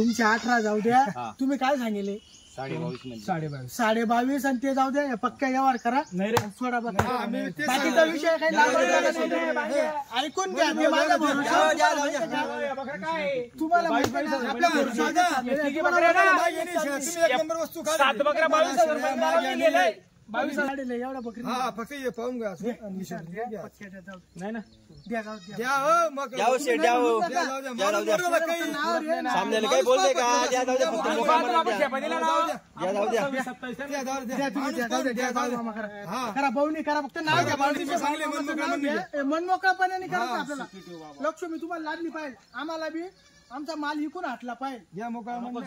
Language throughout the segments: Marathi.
तुमचे 18 जाऊ द्या. तुम्ही काय सांगितले? 22.5 आणि ते जाऊ द्या. पक्का व्यवहार करा. नाही रे सोडा बघा. बाकीचा विषय काही ऐकून घ्या. मी माझा भरोसा तुम्हाला आपल्या वस्तू 7 बकऱ्या 22,000 22 एवढा बकरी फक्त पाहून घ्या. नाही ना द्या हो मग सामने काही बोलते का? करा भाऊनी करा. फक्त नाव घ्या. मनमोकळपणाने करा. आपल्याला लक्ष मी तुम्हाला लागली पाहिजे. आम्हाला बी आमचा माल विकून हाटला पाहिजे.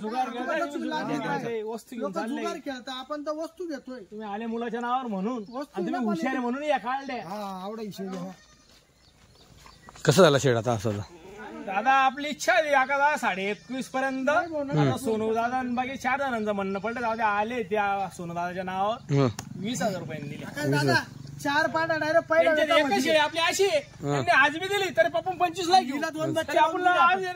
जुगार खेळता आपण तर वस्तू घेतोय. तुम्ही आले मुलाच्या नावावर म्हणून हुशार म्हणून या काढल्या. आवडा विषय कसं झाला शेड आता असं? दादा आपली इच्छा आहे दादा 21.5 पर्यंत सोनू दादा बाकी 4 जणांचं म्हणणं पडलं. दादा आले त्या सोनू दादाच्या नावावर 20,000 रुपयांनी दिले. दादा 4 पाटा डायरेक्ट पहिला आपली अशी त्यांनी आज मी दिली तरी पप्पा 25 ला घेऊन 2 बच्चे आपल्याला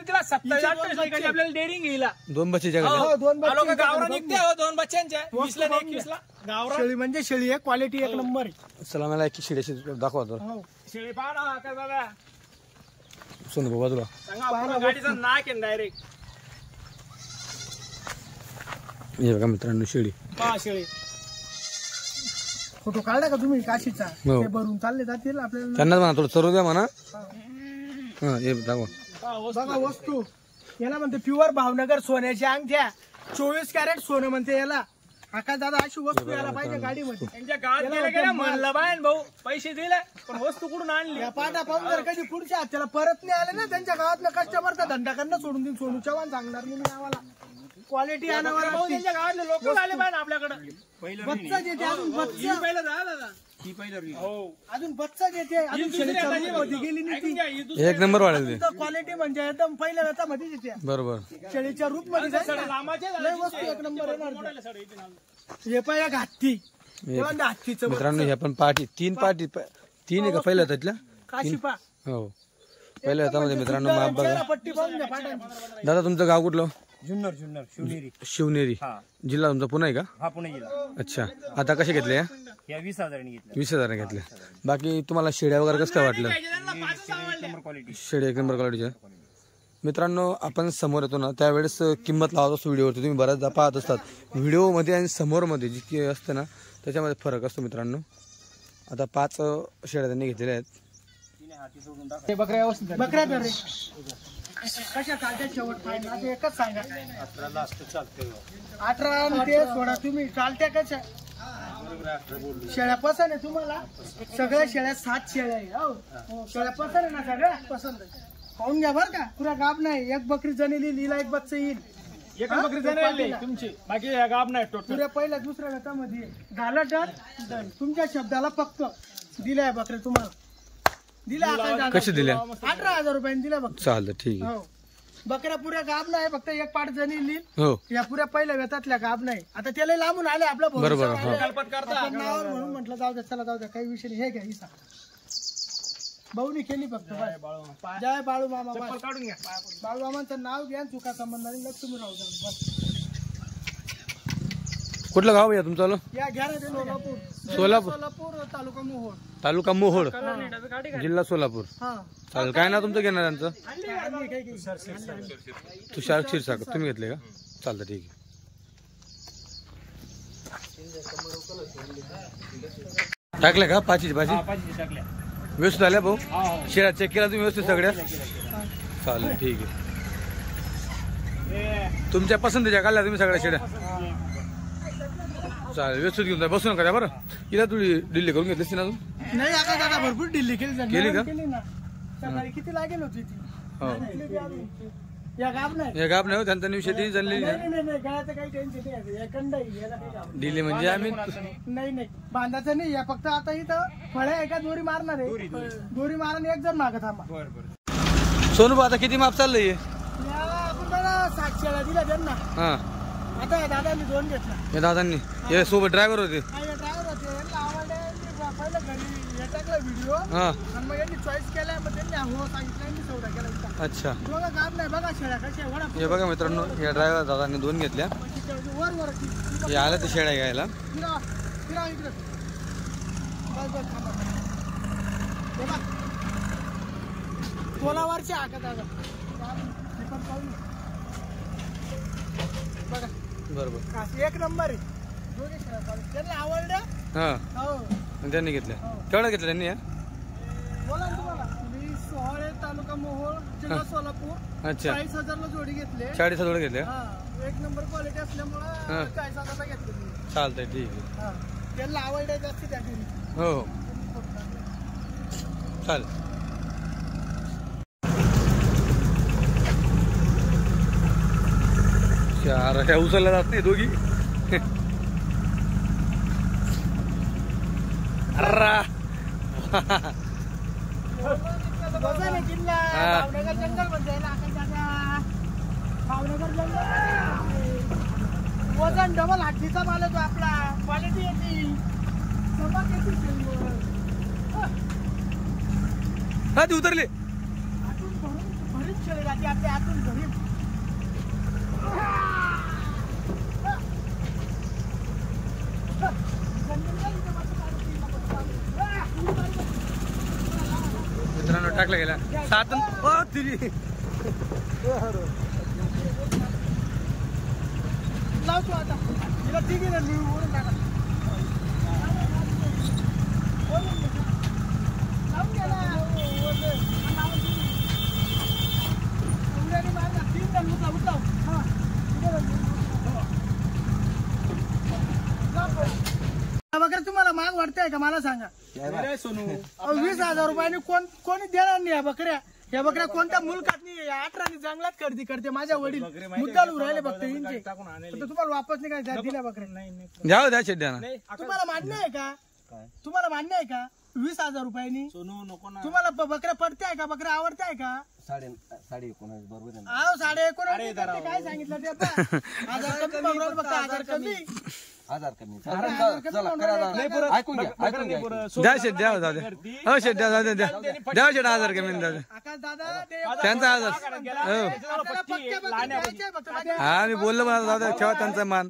डेअरिंग घेईला 2 बच्चे गावरा निघते 2 बच्च्यांच्या 20 ला 21 ला गावरा. शेळी म्हणजे शेळी आहे. क्वालिटी 1 नंबर आहे. चला मला एक शेळीची दाखवा. शेळी पहा ना का दादा सोनू बाबा तुला सांगा गाडीचा नाक आहे डायरेक्ट. हे बघा मित्रांनो शेळी. पहा शेळी फोटो काढला का तुम्ही काशीचा? ते भरून चालले जातील आपल्याला. त्यांनाच म्हणा थोडं चरू द्या म्हणा. हे दाखवा बघा वस्तू. याला म्हणते प्युअर भावनगर सोन्याच्या अंगठ्या 24 कॅरेट सोनं म्हणते याला. आकाश दादा अशी वस्तू यायला पाहिजे गाडीमध्ये. त्यांच्या गावात गेलं म्हणलं बाय भाऊ पैसे दिले पण वस्तू कुठून आणली? या पाटा पाहून जर कधी पुढच्या त्याला परत नाही आले ना त्यांच्या गावातलं कस्टमरचा धंदा करणं सोडून देऊन. सोनू चव्हाण सांगणार मी आम्हाला क्वालिटी आणावं. त्यांच्या गावातले लोक आले पाहिजे आपल्याकडे. बच्चा येते अजून बच्चा पहिलं दादा अजून बच्चा येते अजून शेळीच्या गेली नाही. 1 नंबर वाढेल. क्वालिटी म्हणजे एकदम पहिल्या व्यतामध्ये येते. बरोबर शेळीच्या रूप मध्ये वस्तू 1 नंबर येणार. हे पाहिजे हत्ती. हत्तीचं मित्रांनो हे पण पाठी 3 पाठी 3 आहे का पहिल्या त्यातल्या? काशीपा हो पहिल्या हातामध्ये मित्रांनो माप बघा. पट्टी पाहून घ्या पाटा. दादा तुमचं गाव कुठलं? जुन्नर शिवनेरी. जिल्हा तुमचा पुणे आहे का? हा पुणे जिल्हा. अच्छा आता कसे घेतले? या 20,000 घेतले. 20,000 घेतले. बाकी तुम्हाला शेड्या वगैरे कसं काय वाटलं? शेड्या 1 नंबर क्वालिटीच्या. मित्रांनो आपण समोर येतो ना त्यावेळेस किंमत लावत असतो व्हिडिओवरती. तुम्ही बऱ्याचदा पाहत असतात व्हिडिओमध्ये आणि समोरमध्ये जी असतं ना त्याच्यामध्ये फरक असतो मित्रांनो. आता 5 शेड्या त्यांनी घेतलेल्या आहेत. बकऱ्या रे कशा चालत्या शेवट पाहिजे आता एकच सांगा. 18 ते 16 तुम्ही चालत्या कशा शेळ्या पसंत आहे तुम्हाला? सगळ्या शेळ्या 7 शेळ्या आहे. शेळ्या पसंत आहे ना? सगळ्या पसंत आहे. पाहून घ्या बरं का. पुरा गाब नाही. 1 बकरी जणेली लिला 1 बच्चा येईल. 1 बकरी जणेली तुमची बाकी गाब नाही. पुऱ्या पहिल्या दुसऱ्या गटामध्ये झालं तर तुमच्या शब्दाला फक्त दिल्या बकऱ्या तुम्हाला दिल्या. कसे दिल्या? 18,000 रुपयांनी दिल्या बघ. चालतं ठीक आहे. हो बकऱ्या पुऱ्या गाब नाही. फक्त 1 पाट जणेली हो. या पुऱ्या पहिल्या व्यतातल्या गाब नाही. आता त्याला लांबून आले आपला बरोबर नावावर म्हणून म्हटलं जाऊ द्या चला जाऊ द्या काही विषय नाही. हे घ्या हिसा भाऊनी केली फक्त. जय बाळू मामा. काढून घ्या. बाळू मामांचं नाव घ्या. चुका संबंधाने लक्ष तुम्ही राहू द्या. कुठलं गाव आहे तुमचं? या घ्या ना. सोलापूर तालुका मोहोळ जिल्हा सोलापूर. हा चालेल. काय ना तुमचं घेणार त्यांचं? तुषार क्षीरसागर. तुम्ही घेतले का? चालतं ठीक आहे. टाकल्या का? 5 टाकल्या व्यवस्थित आल्या भाऊ? शेळ्या चेक केला तुम्ही व्यवस्थित सगळ्या? चालेल ठीक आहे. तुमच्या पसंतीच्या काढल्या तुम्ही सगळ्या शेळ्या? चालेल व्यवस्थित घेऊन जा. बसून करा बरं. हिला थोडी डिल्ली करून घेतलीस ना तू? नाही आता दादा भरपूर डिल्ली केली का? सकाळी किती लागेल होती ती? या गाब नाही. हे गाब नाही त्यांचा विषय ती जनली नाही गळ्याचं काही टेन्शन नाही. डिल्ली म्हणजे आम्ही नाही बांधायचं नाही. या फक्त आता इथं फळे आहे का दोरी मारणार आहे. दोरी मारणार 1 जण मागत आम्हा. सोनू भाऊ आता किती माप चाललंय? आपण दादा 7 शेळ्या दिल्या त्यांना. हा आता दादांनी 2 घेतला. हे दादांनी हे सोबत ड्रायव्हर होते. ड्रायव्हर होते. यांना आवडले. पहिलं घरी हे टाकला व्हिडिओ आणि मग यांनी चॉईस केलाय. मग त्यांनी हो सांगितलं सौदा केला इतका. अच्छा बघा गाब नाही बघा शेळ्या कशा आहे, वडा हे बघा मित्रांनो, या ड्रायव्हर दादांनी 2 घेतल्या. वर वर हे आल्या ते शेळ्या घ्यायला. फिरा फिरा इकडे बस बस थांबा. हे बघ तोलावरची आका दादा हे पण पाहू बघा. बरोबर. काशी एक नंबर आहे. दोन्ही शेळ्या पाहू. त्यांना आवडलं. हा हो आणि त्यांनी घेतल्या. केवढ्या घेतल्या त्यांनी? बोला ना तुम्हाला. मी सोहाळे तालुका मोहोळ जिल्हा सोलापूर. अच्छा 40,000 ला जोडी घेतले. 40,000 घेतल्या. हा एक नंबर क्वालिटी असल्यामुळे 40,000 घेतले मी. चालतंय, ठीक आहे. हा त्यांना आवडलं जास्त त्या जोडी. हो हो चालेल. चार ह्या उचलल्या जात नाही दोघी. अर्रा. वजन आहे किल्ला. हा. भावनगर जंगल मध्ये आहे ना, आकाश दादा. भावनगर जंगल. वजन डबल हातलीचा माल आहे तो आपला. क्वालिटी येते. चमक येते शेळीवर. हा ती उतरली. आतून भरीत शेळी राहते आपल्या आतून भरीत. मित्रांनो टाकला गेला 7. लावतो आता तिला तिघी ओढून टाका. लावून घ्या ना. उड्याने मार ना. 3 जण उचलाव. हा वगैरे तुम्हाला माग वाटतंय का मला सांगा. अरे सोनू 20,000 रुपयाने कोणी देणार नाही या बकऱ्या. या बकऱ्या कोणत्या मुलकात नाही. 18 जंगलात खरेदी करते माझ्या वडील. मुद्दालू राहिले फक्त इंचे. टाकून आणले. तर तुम्हाला वापस नाही काय दिल्या बकऱ्या. जाऊ द्या शेड्याना. तुम्हाला मान्य आहे का? तुम्हाला मान्य आहे का 20,000 रुपयांनी? सोनू नको ना. तुम्हाला बकऱ्या पडताय का? बकऱ्या आवडताय का? 19.5 बरोबर आहे ना. अहो 19.5 काय सांगितलं ते पहा. 1000 कमी बरोबर फक्त 1000 कमी. 1000 कमी. चला करा. ऐकून घ्या. द्या शेट द्या. जाऊ द्या. हो शेट द्या. जाऊ द्या. द्या शेट 1000 कमी द्या. आकाश दादा ते त्यांचा 1000. आपल्याला पक्क्या बकऱ्या द्यायच्या फक्त माझ्या. हा मी बोललो मला जाऊ द्या. ठेवा त्यांचा मान.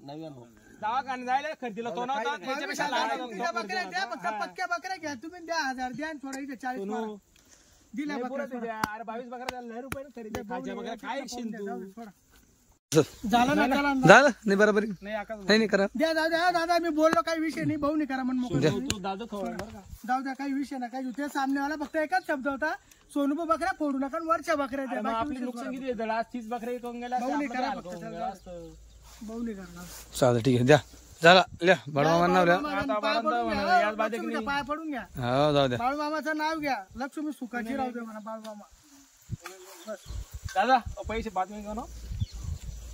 दवाखान्यात जायला खरेदीला तो नव्हता. त्याच्यापेक्षा लहान तिला बकऱ्या द्या फक्त पक्क्या बकऱ्या घ्या. तुम्ही द्या 1000 द्या आणि थोडा इथे 40 मारा. दिल्या बकऱ्या सोडा. अरे 22 बकऱ्या लय रुपये खरेदी. खायच्या बकऱ्या काय शिन तू. सोडा. झालं ना त्याला झालं नाही बरोबर. नाही आकाश नाही करा. द्या जाऊ द्या. दादा मी बोललो काही विषय नाही. भाऊ नाही करा म्हणून मोकळं. तू दादू खवळ बरं का. जाऊ द्या काही विषय नाही. काही ते सामनेवाला फक्त एकच शब्द होता. सोनूबा बकऱ्या फोडू नका आणि वरच्या बकऱ्या द्या. मग बाकी आपली विषय नुकसान सोडा. किती आहे? 30 बकऱ्या विकून गेल्या. भाऊ नाही आपलं करा काय फक्त. हलकं गेलं असतं. भाऊ नाही करणार. चालेल ठीक आहे. द्या झाला. लिहा बाळूमामा नाव लिहा. पाय पडून घ्या. याच बाजूला लक्ष्मीच्या पाय पडून घ्या. हो जाऊ द्या. बाळूमामाचं नाव घ्या. लक्ष्मी सुखाची राहू दे म्हणा बाळूमामा. दादा पैसे बातमी घेऊन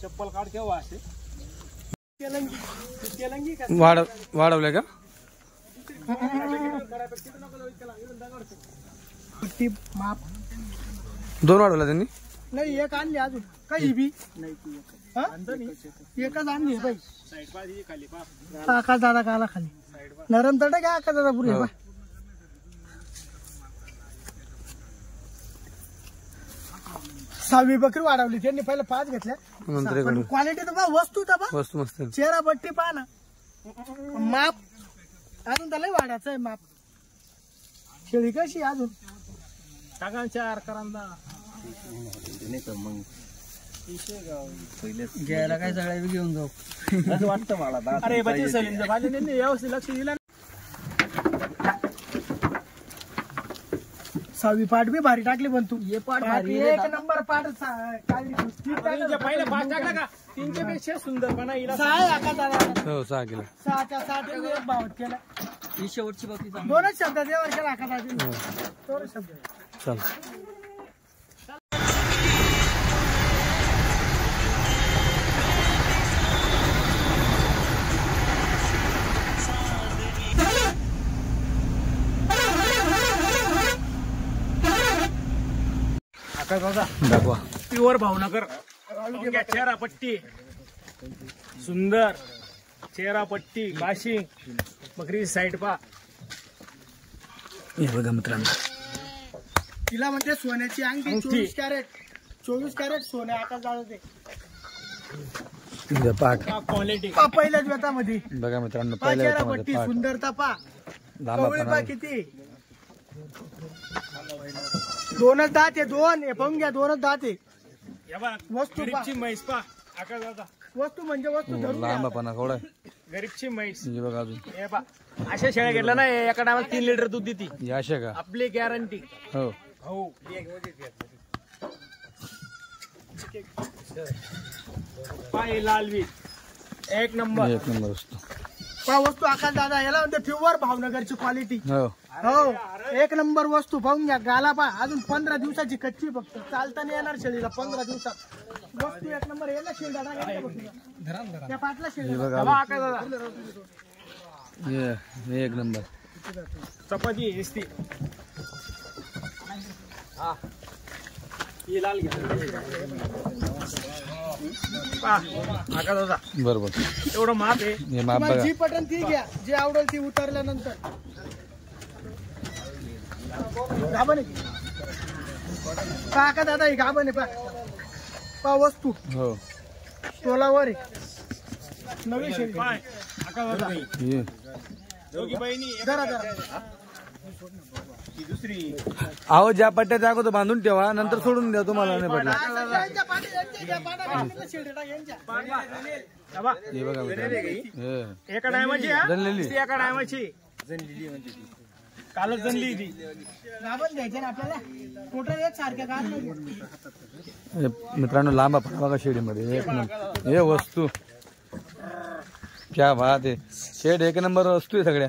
चप्पल काढ केव्हा असे तेलंगी का वाढवलंय का? पट्टी माप 2 वाढवला त्यांनी. नाही एक आणली अजून काही बी हा? एकच आणली बाई. साईड पाहिजे खाली पा. आकाश दादा काला खाली नरम तट काय आकाश दादा पुरे बा. 6वी बकरी वाढवली त्यांनी. पहिले 5 घेतल्या. मंत्रीकडून क्वालिटी तर बा वस्तू तर बा. वस्तू मस्त आहे. चेहरा पट्टी पहा ना. माप अजून त्याला वाढायचं आहे माप. शेळी कशी अजून टाका 4 करांदा. घ्यायला काय सगळ्या घेऊन जाऊ असं वाटतं मला. अरे बची सलीमच्या भाजीने व्यवस्थित लक्ष दिलं. 6वी पाठ बी भारी टाकली पण तू. हे पाठ एक नंबर पाठ काढली तू. पहिले 5 टाकला का 3च्या पेक्षा सुंदर पण हिला 6 आहे आकाश दादा. हो 6 किलो. 6च्या 6 एक भाव केला. ही शेवटची बाकी 2च शब्द देवर केला आकाश दादा. 2 शब्द. चल आकाश दादा दाखवा. प्युअर भावनगर. चेहरा पट्टी सुंदर. चेहरा पट्टी काशी बकरी साईड पा. हे बघा मित्रांनो तिला म्हणते सोन्याची अंगठी 24 कॅरेट सोने आकाश दादा ते पाठ क्वालिटी पहिल्याच व्यतामध्ये बघा मित्रांनो, पा पहिल्या चेहरा व्यतामध्ये पट्टी पाठ सुंदरता पा लांबा कवळी पा पणा. किती 2च दात आहे 2 हे पाहून घ्या 2च दात आहे वस्तू पा गरीबची म्हैस पा आकाश दादा वस्तू म्हणजे वस्तू धरून घ्या. लांबापणा केवढा आहे. गरीबची म्हैस हे बघा अजून हे पा अशा शेळ्या घेतल्या ना एका टायमाला 3 लिटर दूध देते हे अशा का? आपली गॅरंटी हो हो पाय लाल वीज एक नंबर एक नंबर असतो. पा वस्तू आकाश दादा याला म्हणते प्युअर भावनगरची क्वालिटी हो हो एक नंबर वस्तू पाहून घ्या गाला पा अजून 15 दिवसाची कच्ची फक्त चालता नाही येणार शेळीला 15 दिवसात वस्तू एक नंबर येणार शेळी दादा त्या पाटला शेळी हे बघा तेव्हा आकाश दादा हे एक नंबर. चपाती हेसती हा ही लाल घ्या पहा, आकाश दादा बरोबर. एवढं माप आहे हे माप तुम्हाला बघा. जी पटन ती घ्या जी आवडेल ती उतरल्यानंतर गाभण आहे पा आकाश दादा ही गाभण आहे पा वस्तू हो तोलावर आहे नवी शेळी पाय आकाश दादा हे दोघी बहिणी जरा ही दुसरी अहो ज्या पट्ट्या त्या अगोदर बांधून ठेवा, नंतर सोडून द्या तुम्हाला नाही पडलं. यांच्या पाठी यांच्या घ्या, पाठा शेळी टाक यांच्या तेव्हा हे बघा मित्रांनो. हे एका टायमाची हा? जनलेली. ती एका टायमाची कालच जनली ती गाभण घ्यायचे ना आपल्याला टोटल एक सारख्या गाठ नाही हे मित्रांनो लांबा पण बघा शेडीमध्ये एक नंबर. हे वस्तू क्या बात आहे. शेड एक नंबर वस्तू आहे सगळ्या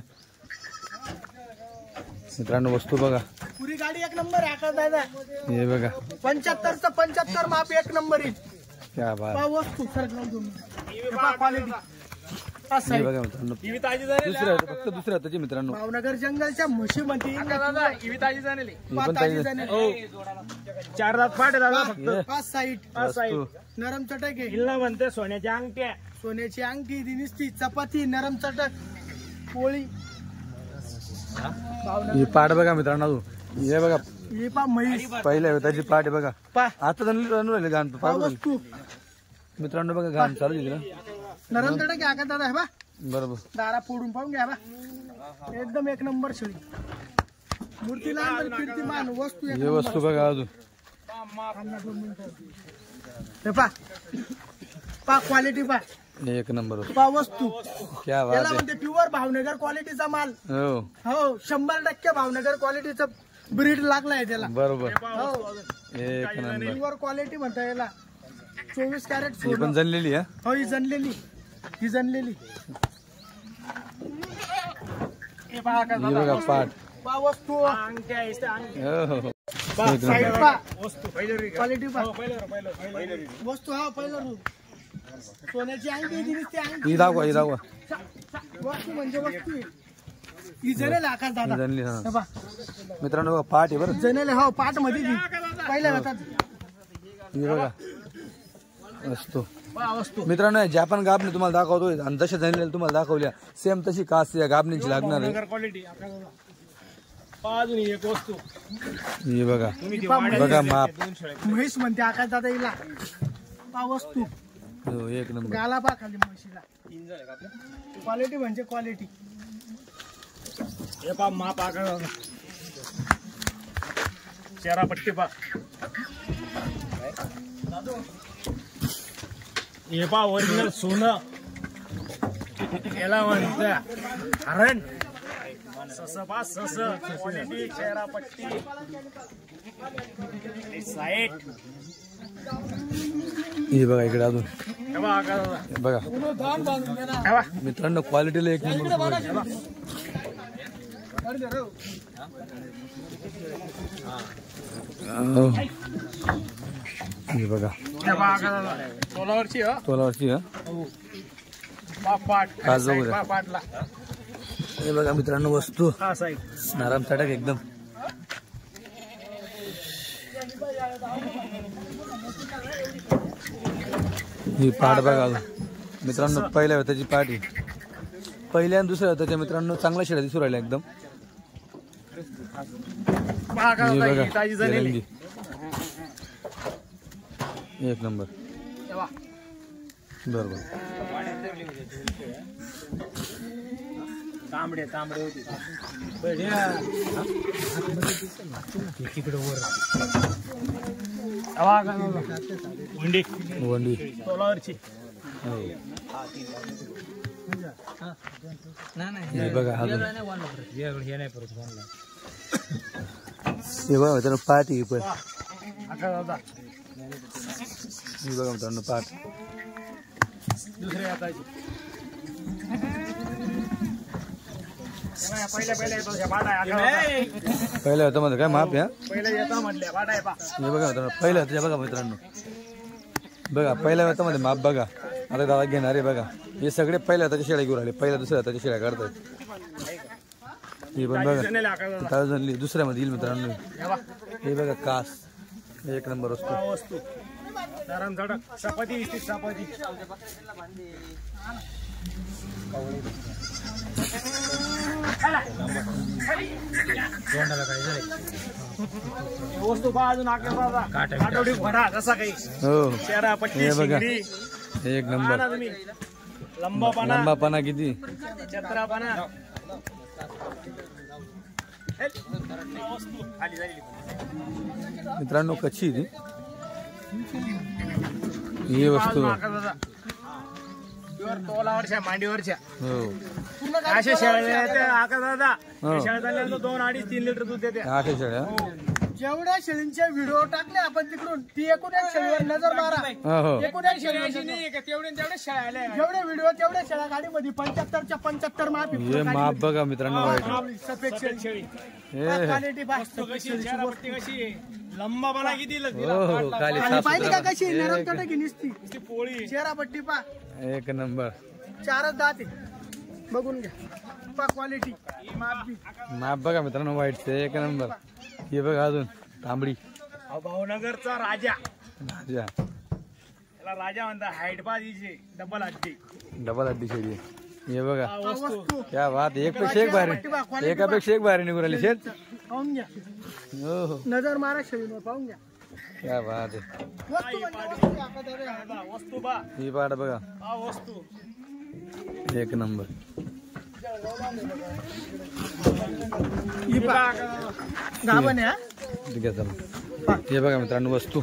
मित्रांनो. वस्तू बघा पुरी गाडी एक नंबर आहे आकाश दादा हे बघा 75चं 75 माप एक नंबर येईल क्या बात. पा वस्तू सर क्वालिटी हे बघा मित्रांनो. ही ताजी झालेली दुसऱ्या फक्त दुसऱ्या हाताची मित्रांनो. भावनगर जंगलच्या म्हशीमध्ये आकाश दादा ही ताजी झालेली हे पण ताजी ताई जाणे. हो 4 दात पाठ आहे दादा फक्त हे 5 साईड वस्तू नरम चटक आहे हिला म्हणते सोन्याच्या अंगठ्या सोन्याची अंगठी ती निसती चपाती नरम चटक पोळी हे पाठ बघा मित्रांनो. अजून हे बघा ही पा म्हैस पहिल्या वेताची पाठ आहे बघा. पा आता जनली राहिली घाण पा पाठ वस्तू मित्रांनो बघा. घाण चालू आहे तिला. नरम चटक आहे आकाश दादा हे बा बरोबर. दारा फोडून पाहून घ्या बा एकदम एक नंबर शेळी मूर्तीला कीर्तिमान वस्तू एक हे वस्तू बघा अजून. हे पा पा क्वालिटी पा एक नंबर वस्तू. पा वस्तू क्या बात याला आहे. म्हणते प्युअर भावनगर क्वालिटीचा माल हो हो 100% भावनगर क्वालिटीचा ब्रीड लागलाय त्याला बरोबर. हो एक नंबर. प्युअर क्वालिटी म्हणता याला 24 कॅरेट ही सोनं पण जनलेली आहे. हो ही जनलेली हे पहा आकाश हे बघा पाठ. पा वस्तू अंगठ्या हेसते अंगठ्या हो हो एक साईड नंबर. पा वस्तू पहिलं क्वालिटी पा पहिलं वस्तू हा पहिलं रूम सोन्याची अंगठी दिसते अंगठी ही दाखवा ही दाखवा. वस्तू म्हणजे वस्तू आहे. ही जनेल आकाश दादा ही जनली हा हे पहा. मित्रांनो बघा पाठ आहे बरं. जनेल हो पाठ मध्ये ती पहिल्या होतात हे बघा वस्तू वस्तू मित्रांनो. ज्या पण गाबणी तुम्हाला दाखवतोय आणि जशा जनलेल्या तुम्हाला दाखवल्या सेम तशी कास या गाबणीची लागणार आहे. नगर क्वालिटी आकाश दादा पहा अजून एक वस्तू हे बघा तुम्ही ती पहा वाढेल बघा ते माप. 2 शेळ्या. म्हैस म्हणते आकाश दादा हिला पा वस्तू हो एक नंबर. गाला पा खाली म्हशीला क्वालिटी म्हणजे क्वालिटी हे पहा माप आकाश दादा चेहरा पट्टी पहा हे पहा ओरिजिनल सोनं याला म्हणतं हरण सस पा सस क्वालिटी चेहरा पट्टी साईट हे बघा इकडे अजून हे पहा आकाश दादा हे बघा हे पहा मित्रांनो क्वालिटीला एक नंबर. हो. हे बघा हे पहा आकाश दादा सोलावरची हो तोलावरची हा. पाट काजू वगैरे. पाटला हे बघा मित्रांनो वस्तू हा साईड नरम चटक एकदम. ही पाठ बघा अजून. मित्रांनो पहिल्या त्याची पाठ आहे. पहिल्या आणि दुसऱ्या त्याच्या मित्रांनो चांगल्या शेळ्या दिसू राहिल्या एकदम. पहा का हे होता बघा ही ताजी झालेली. एरंडी. एक नंबर. तेव्हा बरोबर. तांबडे होती तिकडे वर वंडी वंडी. तोलावरची. हो. हे बघा अजून हे नाही परत कोणला. हे बघा मित्रांनो पाठ ही पण. आता दादा हे बघा मित्रांनो पाठ. दुसऱ्या हाताची. पहिल्या येतो ह्या बाटा आहे. पहिल्या होता मध्ये काय माप या पहिल्या येता म्हटल्या बाटा आहे पा. हे बघा मित्रांनो पहिल्या होत्या बघा मित्रांनो. बघा पहिल्या हातामध्ये माप बघा. आता दादा घेणार आहे बघा. हे सगळे पहिल्या हाताच्या शेळ्या घेऊन आले. पहिल्या दुसऱ्या हाताच्या शेळ्या काढतात. हे पण बघा ताज झाली. दुसऱ्यामध्ये येईल मित्रांनो. हे बघा कास एक नंबर असतो. वस्तू चपाती चपाती. वस्तू पहा अजून आठवडी भरा जसा काही हो चेहरा पट्टी हे बघा शिंगडी. एक पहा नंबर. ना तुम्ही लंबापणा लंबापणा किती. चत्रापणा. वस्तू खाली झालेली. मित्रांनो कच्ची ती ही वस्तू. प्युअर तोलावरच्या मांडीवरच्या हो अशा शेळ्या आका दादा. हो. शेळ्या झाल्यानंतर 2, 2.5, 3 लिटर दूध देते. 8 शेळ्या. जेवढ्या शेळींचे व्हिडिओ टाकले आपण तिकडून ती एकूण एक शेळीवर नजर मारा. हो एकूण एक शेळी अशी नाही का तेवढे शेळ्या आल्या. जेवढे व्हिडिओ तेवढ्या शेळ्या गाडीमध्ये 75च्या 75 माप हे माप बघा मित्रांनो वाईट. सफेद शेळी शेळी क्वालिटी कशी चेहरापट्टी कशी लंबापणा किती हो हो खाली पाहिली का साफ कशी नरम तटकी निसती ती पोळी. चेहरा पट्टी पा एक नंबर. 4 दात आहे. बघून घ्या पा क्वालिटी माप बी. माप बघा मित्रांनो वाईट एक नंबर. हे बघा अजून तांबडी. भावनगरचा राजा. राजा त्याला राजा म्हणतात. हाईट पाहिजे डबल हड्डी. डबल अड्डी शेळी आहे. हे बघा वस्तू क्या बात. एक पेक्षा एक बाहेर एकापेक्षा एक बाहेर निघून आली शेत. पाहून घ्या. हो हो नजर मारा शेळीवर पाहून घ्या. क्या बात आहे. वस्तू म्हणजे वस्तू आहे, आता दादा. दादा, वस्तू बा. ही पाठ बघा हा वस्तू. एक नंबर. ही पहा. गाभण आहे हा. ठीक आहे चला. हे बघा मित्रांनो वस्तू.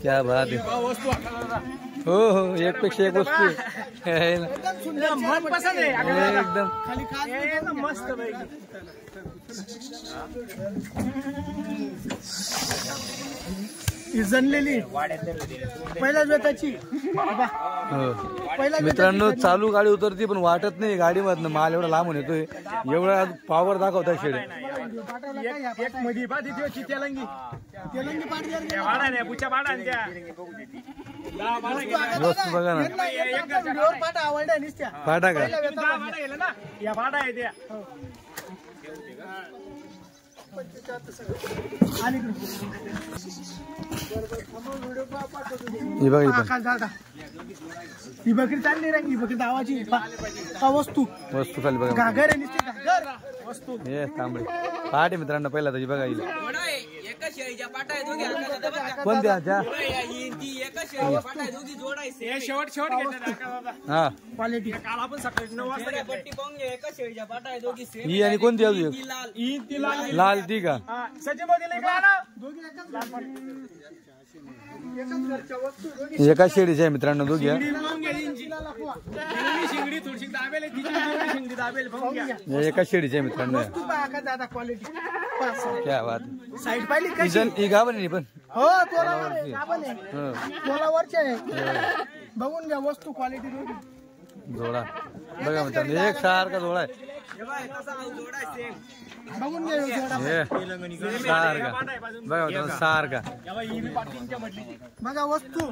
क्या बात आहे. हा वस्तू आका दादा. हो हो एक पेक्षा एक वस्तू आहे. एकदम सुंदर मन पसंत आहे आका दादा. एकदम खाली खास एकदम मस्त पैकी. ही जनलेली पहिल्या वेताची हो. मित्रांनो चालू गाडी उतरती पण वाटत नाही गाडी मधनं माल एवढा लांबून येतोय. एवढा पॉवर दाखवताय शेड. एक मध्ये पा तिथे तेलंगी. तेलंगी पाठ द्या रे. त्या वाडा नाही पुच्या वाडा त्या. दहा वाडा गेला. वस्तू बघा ना. व्हिडिओवर पाठ आवडल्या निसत्या. पाठा का दहा वाडा गेला ना. या वाडा आहे त्या. आणि ही बघा ही पण आकाश दादा ही बकरी चालली रे. ही बकरी दावाची पा वस्तू वस्तू खाली बघा. घागर आहे निसती घागर वस्तू. हे तांबडी पाठ आहे मित्रांनो पहिला त्याची बघा येईल. एका शेळीच्या पाटा आहे दोघी. कोणत्या त्या एका शेळीच्या पाटा आहे दोघी जोडायचे. हे शेवट घेतलं आका दादा. हा क्वालिटी काल आपण सकाळी 9 वाजता घेतलंय. पट्टी पाहून घे. एका शेळीच्या पाटा आहे दोघी सेम. ही आणि कोणती अजून एक? लाल. ही तिला लाल ती का सचिन मोदीला इकडे आणा. दोघी एकच घरच्या वस्तू दोघी एका शेडीच्या आहे मित्रांनो दोघी हा. शिंगडी पाहून घ्या यांची. लपवा. दोन्ही शिंगडी थोडीशी दाबेल आहे. तिची दोन्ही शिंगडी दाबेल पाहून घ्या. हे एका शेडीच्या आहे मित्रांनो. वस्तू पहा आकाश दादा क्वालिटी क्या बात. साईड पाहिली ही कशी जण ही गाभण आहे पण हो तोलावर आहे गाभण आहे हो. तोलावरचे आहे. बघून घ्या वस्तू क्वालिटी दोघी जोडा बघा मित्रांनो एक सारखा जोडा आहे. बघून घ्या जोडा. हे सारखा बघा मित्रांनो सारखा. या बाई, ही बी पाटीलच्या मधली. बघा वस्तू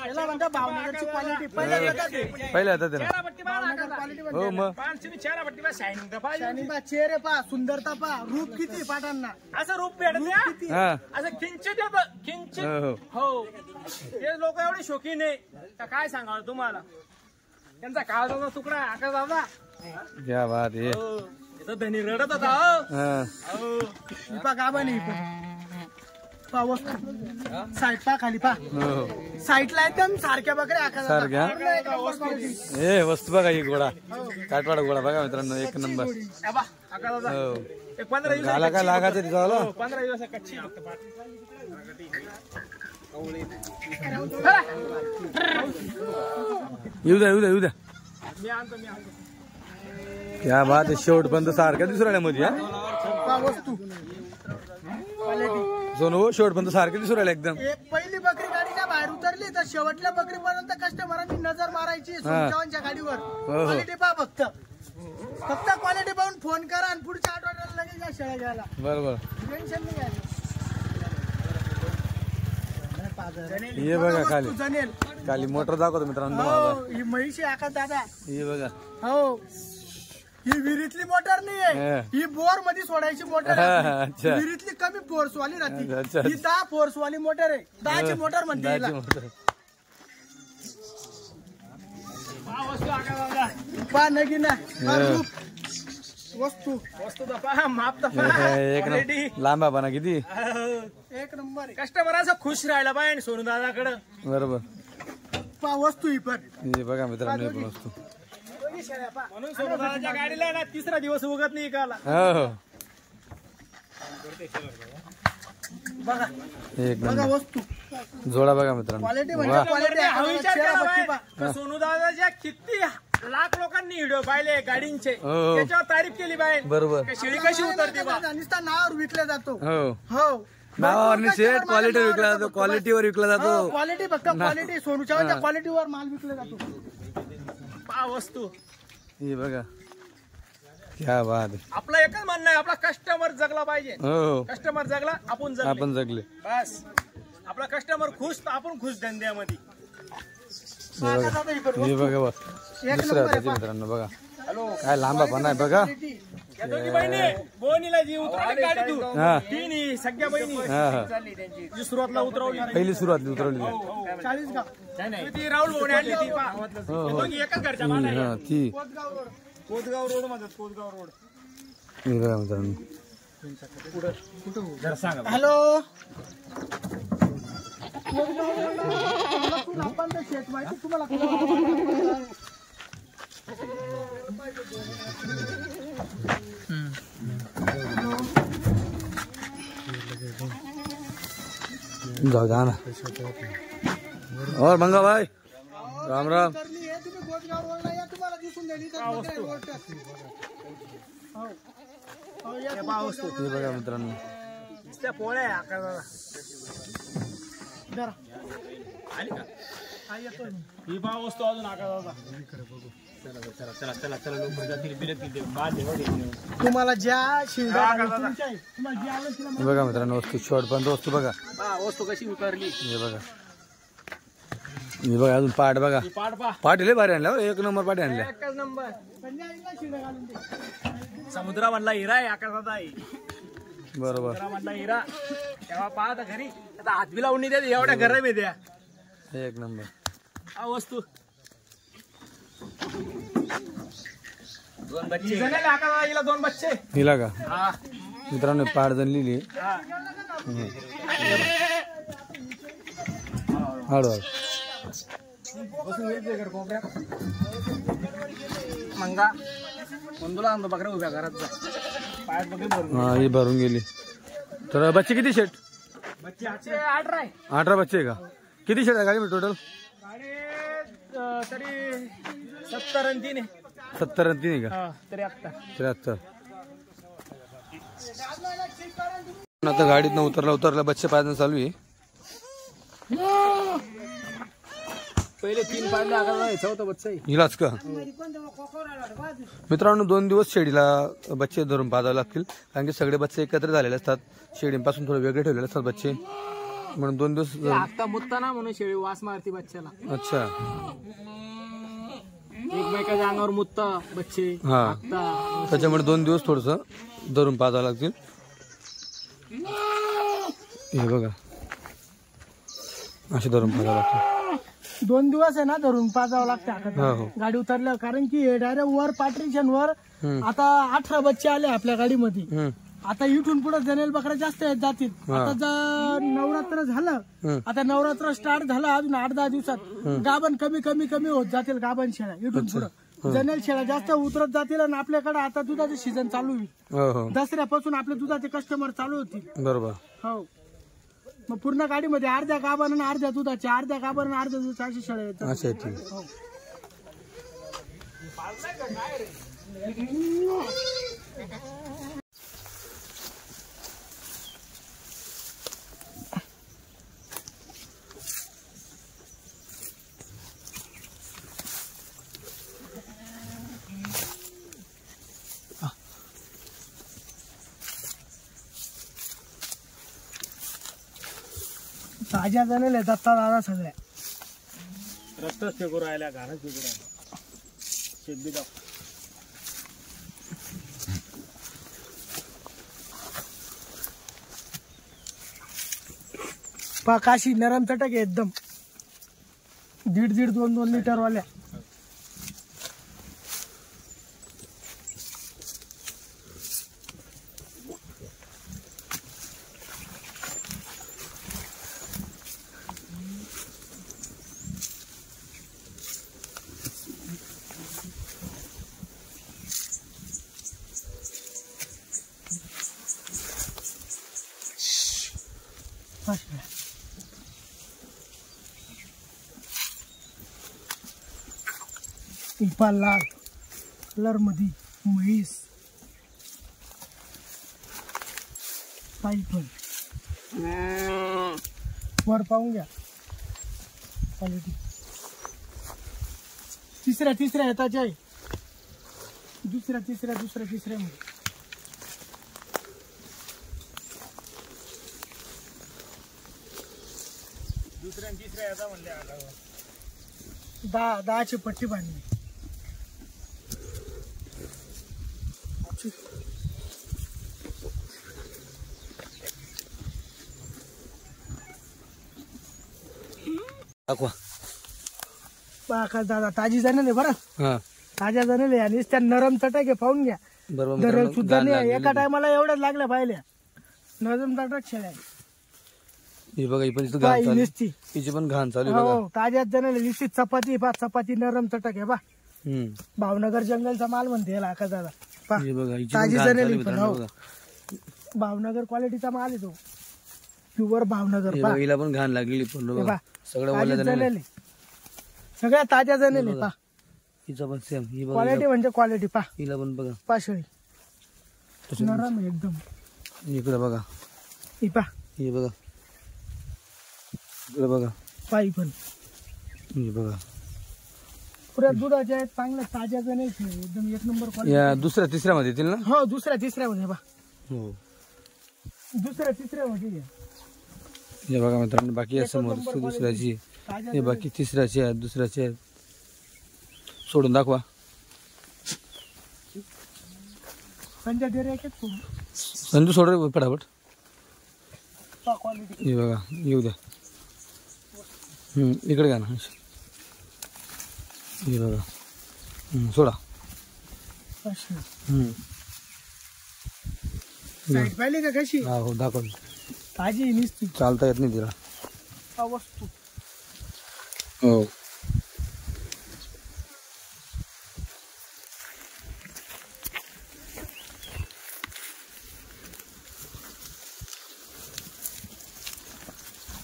याला म्हणतात भावनगरची क्वालिटी पहिल्या वेळात आहे. पहिल्या होता त्याला. चेहरापट्टी पहा ना भावनगर दादा. क्वालिटी हो म्हणजे मग पानची चेहरापट्टी पहा. शायनिंग तर पाहिजे. आणि पहा चेहरे पहा सुंदरता पहा रूप किती पाटांना असं रूप भेटत नाही किती हा असं किंचित येतं किंचित. हो हो हो ते लोक एवढे शौकीन आहे तर काय सांगावं तुम्हाला. त्यांचा काळजाचा तुकडा आहे आका दादा. क्या बात आहे. हो. इथं धनी रडत होता हो. हा. ही पा गाभा नाही पा वस्तू साईड पा खाली पा हो. साईडला एकदम सारख्या बकऱ्या आकारात. सारख्या? पूर्ण एक नंबर quality. ए वस्तू बघा ही घोडा काठवाडा घोडा बघा मित्रांनो एक नंबर. या बा, आका दादा. हो. एक 15 दिवस घाला काय लागायचं तिथं आलं? 15 दिवस कच्ची फक्त पाठ. येऊ द्या येऊ द्या येऊ द्या. मी आणतो. क्या बात आहे शेवटपर्यंत सारख्या दिसू राहिल्या मध्ये हा पा वस्तू क्वालिटी. सोनू शेवटपर्यंत सारख्या दिसू राहिल्या एकदम. एक पहिली बकरी गाडीच्या बाहेर उतरली तर शेवटल्या बकरीपर्यंत कस्टमरांनी नजर मारायची सोनचावांच्या गाडीवर. क्वालिटी पहा फक्त क्वालिटी पाहून फोन करा आणि पुढच्या आठवड्याला लगेच या शेळ्या घ्यायला. बरोबर. टेन्शन नाही घ्यायचं. हे बघा खाली वस्तू जनेल. खाली मोटर दाखवतो मित्रांनो तुम्हाला. हो ही म्हैशी आका दादा. हे बघा हो ही विहिरीतली मोटर नाहीये. हा. ही बोर मध्ये सोडायची मोटर हा, आहे. अच्छा. विहिरीतली कमी फोर्स वाली अच्छा, राहते. अच्छा. ही 10 फोर्स वाली मोटर आहे. 10ची मोटर म्हणते हिला. दहाची मोटर. वस्तू आका दादा. पा नगीना पा रूप. वस्तू वस्तू दपा माप दपा एक क्वालिटी. नंबर लांबा बना किती एक नंबर आहे. कस्टमर असं खुश राहिला पाहिजे सोनू दादाकडं. बरोबर. पा वस्तू ही पण हे बघा मित्रांनो हे पण वस्तू. दोन्ही शेळ्या पा. म्हणून सोनू दादाच्या गाडीला आहे ना 3रा दिवस उगत नाही इकाला. हो हो बघा एक बघा नंबर वस्तू जोडा बघा मित्रांनो. क्वालिटी वा. म्हणजे क्वालिटी हा विचार केला आहे. पाहिजे का सोनू दादाच्या किती लाख लोकांनी व्हिडिओ पाहिले गाडींचे हो, हो. त्याच्यावर तारीफ केली पाहिजे. बरोबर. का शेळी कशी उतरते बा. नुसता नावावर विकला जातो. हो हो नावावर नाही शेट क्वालिटीवर विकला जातो क्वालिटीवर विकला जातो. क्वालिटी फक्त क्वालिटी सोनूच्या क्वालिटीवर माल विकला जातो. पा वस्तू. हे बघा क्या बात आहे. आपलं एकच म्हणणं आहे आपला कस्टमर जगला पाहिजे. हो हो कस्टमर जगला आपण जगले. आपण जगले. बस आपला कस्टमर खुश तर आपण खुश धंद्यामध्ये. हे बघा हे बघा बघ दुसऱ्या त्याचे मित्रांनो बघा काय लांबा पण आहे बघा. या दोघी बहिणी बोनीला जी उतरवली गाडी तू हा तिन्ही सगळ्या बहिणी हा हा जी सुरुवातला उतरवली पहिली सुरुवात उतरवली. 40 गाव ती राहुल भोवने आणली ती पा. हो हो दोघी एकाच घरच्या ती, मानाने. हा ती कोथगाव रोड मध्ये कोथगाव रोड. हे बघा मित्रांनो. जरा सांगा हॅलो शेत माहिती तुम्हाला जाऊ द्या ना. और मंगा भाई राम राम. तुम्ही गोदगाव रोडला या तुम्हाला दिसून जाईल. हे बघा मित्रांनो. त्या पोळ्या आहे आकाराला. आली का ही पा वस्तू अजून आकाराला. चला लवकर जातील बिरतील ते बाद आहे बघ. तुम्हाला ज्या शिवगा हा, का, तुमच्या आहे. तुम्हाला जी आवडेल तिला हे बघा मित्रांनो वस्तू शॉर्ट पण वस्तू बघा. वस्तू कशी उतरली. हे बघा हे बघा अजून पाट बघा. ही पाड पा पाट लय भारी आणल्या हो. एक नंबर पाट आणल्या. एकच नंबर. संध्याकाळीला शिवगा घालून दे. समुद्रा मधला हिरा आहे आकाशाचा आहे. बरोबर. समुद्रा मधला हिरा तेव्हा पाहता घरी आता हात बी लावून द्या एवढ्या गरम आहे द्या. एक नंबर. हा वस्तू दोन बच्चे आकाशाला हिला 2 बच्चे. हिला का हा मित्रांनो पाट जण लिहिली. हा हळू मंगा मंदूला आणतो बकऱ्या उभ्या घरात जा. पायात बकरी भरून हा ही भरून गेली. तर बच्चे किती शेट. बच्चे 18 आहे. 18 बच्चे आहे का. किती शेट आहे गाडी टोटल. गाडी तरी 70 आणि 3 आहे. 70 आणि 3 आहे का. हा 73. 73. आता गाडीत उतरला बच्चे पाजणं चालू आहे. पहिले 3 पाडले आकाशाला चौथा बच्चा आहे. हिलाच का मित्रांनो 2 दिवस शेळीला बच्चे धरून पाजावे लागतील कारण की सगळे बच्चे एकत्र झालेले असतात. शेळीपासून थोडे वेगळे ठेवलेले असतात बच्चे म्हणून 2 दिवस. आता मुत्ता ना म्हणून शेळी वास मारती बच्च्याला. अच्छा एकमेकाच्या अंगावर मुत्ता बच्चे. हा आता त्याच्यामुळे 2 दिवस थोडस धरून पाजावं लागतील. हे बघा असे धरून पाजावं लागतील. 2 दिवस आहे ना धरून पाजावं लागतं हो, आता हो. गाडी उतरल्यावर, कारण की डायरेक्ट वर पाट्रिशन वर आता 18 बच्चे आले आपल्या गाडीमध्ये. हम्म. आता इथून पुढे जनेल बकऱ्या जास्त जातील. आता जर नवरात्र झालं, आता नवरात्र स्टार्ट झालं अजून 8-10 दिवसात गाभण कमी होत जातील. गाभण शेळ्या इथून पुढे जनेल शेळ्या जास्त उतरत जातील. आणि आपल्याकडे आता दुधाचं सीझन चालू होईल. हो हो दसऱ्यापासून आपले दुधाचे कस्टमर चालू होतील. बरोबर. हो, मग पूर्ण गाडीमध्ये अर्ध्या गाभण आणि अर्ध्या दुधाच्या, अर्ध्या गाभण आणि अर्ध्या दुधाच्या अशी शेळ्या येतात. अच्छा आहे, ठीक. हो. ताज्या जणेल आहे दत्ता दादा सगळ्या. रक्तच फेकू राहिल्या, घाणच फेकू राहिल्या. शेतबी दाव. काशी नरम चटक आहे एकदम. 1.5 2 लिटर वाल्या. इपा लाल कलर मध्ये म्हैस पायपन वर पाहून घ्या क्वालिटी. तिसऱ्या येताच्या आहे. दुसऱ्या मध्ये दुसऱ्या आणि तिसऱ्या याचा म्हणले आता 10ची पट्टी बांधली. दाखवा. बाका दादा ताजी जाणे बरं, हा ताज्या जाणे आणि त्या नरम चटक आहे पाहून घ्या. बरोबर दर मित्रांनो, सुद्धा घाण नाही लागलेली. एका टायमाला एवढ्याच लागल्या पाहिल्या. नरम चटक शेळ्या ही बघा, ही पण इथं घाण चालू आहे. निसती. हिची पण घाण चालू आहे बघा. हो, ताज्यात जाणे निश्चित चपाती नरम चटक आहे बा. हम्म. भावनगर जंगलचा माल म्हणते याला आका दादा. पहा. ही बघा, हिची पण ताजी घाण चालू आहे जणेली पण मित्रांनो हो. बघा. भावनगर क्वालिटीचा माल आहे तो, प्युअर भावनगर. हे पहा. बघा, हिला पण घाण लागलेली पूर्ण हे बघा. पहा. सगळं ताजी ओल्या झालेलं आहे. जणेली. सगळ्या ताज्या जणेली. बघा. पहा हिचा पण सेम. ही बघा, क्वालिटी म्हणजे क्वालिटी. पहा हिला पण बघा. पाशळी नरम आहे एकदम. इकडे बघा, ही पहा हे बघा, इकडे बघा, पायी पण हे बघा. पुऱ्या दुधाच्या आहेत, चांगल्या ताज्या जणेल एकदम 1 नंबर क्वालिटी. या दुसऱ्या तिसऱ्या मध्ये येतील ना. हो, दुसऱ्या मध्ये पहा. हो, दुसऱ्या मध्ये घ्या. हे बघा मित्रांनो, बाकी या एकच समोर नंबर दुसऱ्याची, ताज्या हे बाकी तिसऱ्याची आहेत, दुसऱ्याची आहेत. सोडून दाखवा. पंजा डेरे एक सोडून संजू सोड रे पटापट. पहा क्वालिटी. हे बघा, येऊ द्या. इकडे घ्या ना. हे बघा, सोडा. साईड पाहिली का कशी हा हो, दाखव. ताजी निसती. चालता येत नाही तिला. हा वस्तू हो,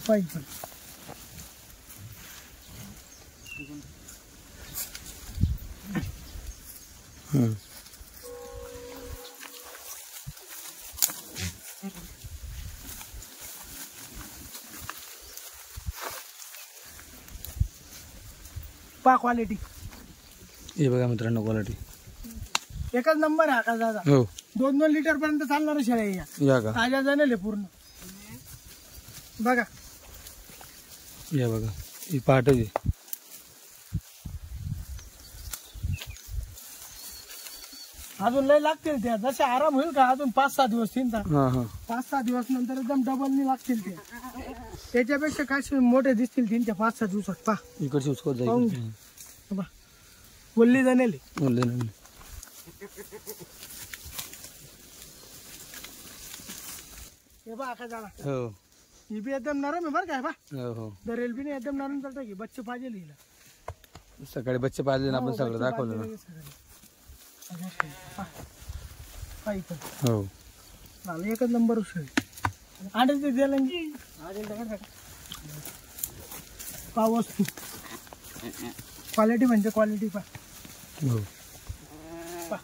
पाहिजे. पहा क्वालिटी. हे बघा मित्रांनो, क्वालिटी एकच नंबर आहे आकाश दादा. हो. 2 लिटर पर्यंत चालणार शेळ्या या या का. ताज्या जाणेल पूर्ण. बघा, या बघा, ही पहाटे अजून लय लागतील त्या. जसे आराम होईल का अजून 5-6 दिवस. चिंता हा हा. 5-6 दिवस नंतर एकदम डबल लागतील ते. त्याच्यापेक्षा काय मोठे दिसतील 3 ते 5-6 दिवसात. पा इकडची उचकत पाहून जाईल. घ्या. बा बोलली जाणेली हे बा आका झाला. हो ही बी एकदम नरम आहे बरं काय बा. हो हो दरेल बी नाही एकदम नरम चालतं की बच्चे पाहिजे हिला. सकाळी बच्चे पाहिजे ना आपण सगळं दाखवलं ना. हो एकच नंबर आडेल ते दिलं पा वस्तू क्वालिटी म्हणजे क्वालिटी पा. हो पा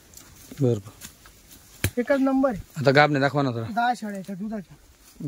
बरोबर. एकच नंबर आहे. आता गाबने दाखवा ना जरा. 10 शेळ्याच्या दुधाच्या.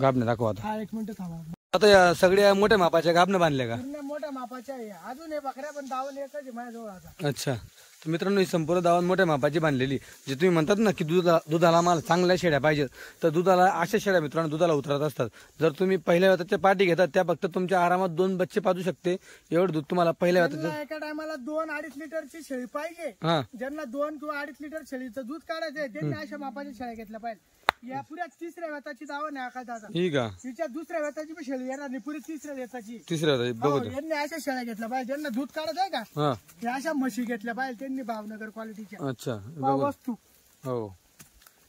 गाबने दाखवा आता. हा 1 मिनिट थांबा. आता या सगळ्या मोठ्या मापाच्या गाबने बांधल्या का? पूर्ण मोठ्या मापाच्या आहे. अजून हे बकऱ्या पण दावण एकच आहे माझ्याजवळ आता. अच्छा तर मित्रांनो ही संपूर्ण दावण मोठ्या मापाची बांधलेली. जे तुम्ही म्हणतात ना की दुधाला आम्हाला चांगल्या शेळ्या पाहिजेत तर दुधाला अशा शेळ्या मित्रांनो दुधाला उतरत असतात. जर तुम्ही पहिल्या वेताच्या पाठी घेतात त्या फक्त तुमच्या आरामात 2 बच्चे पाजू शकते. एवढं दूध तुम्हाला पहिल्या वेताचं. त्यांना एका टायमाला 2-2.5 लिटरची शेळी पाहिजे. हा ज्यांना 2 किंवा 2.5 लिटर शेळीचं दूध काढायचं आहे त्यांनी अशा मापाच्या शेळ्या घेतल्या पाहिजे. या पुऱ्या 3ऱ्या वेताची दावण आहे आकाश दादा. ठीक आहे. तिच्या 2ऱ्या वेताची पण शेळी येणार नाही. पुरी 3ऱ्या वेताची. तिसऱ्या वेताची बघू. यांनी अशा शेळ्या घेतल्या पाहिजे ज्यांना दूध काढत आहे का हा हे अशा म्हशी घेतल्या पाहिजे त्यांनी भावनगर क्वालिटीच्या. अच्छा पहा वस्तू हो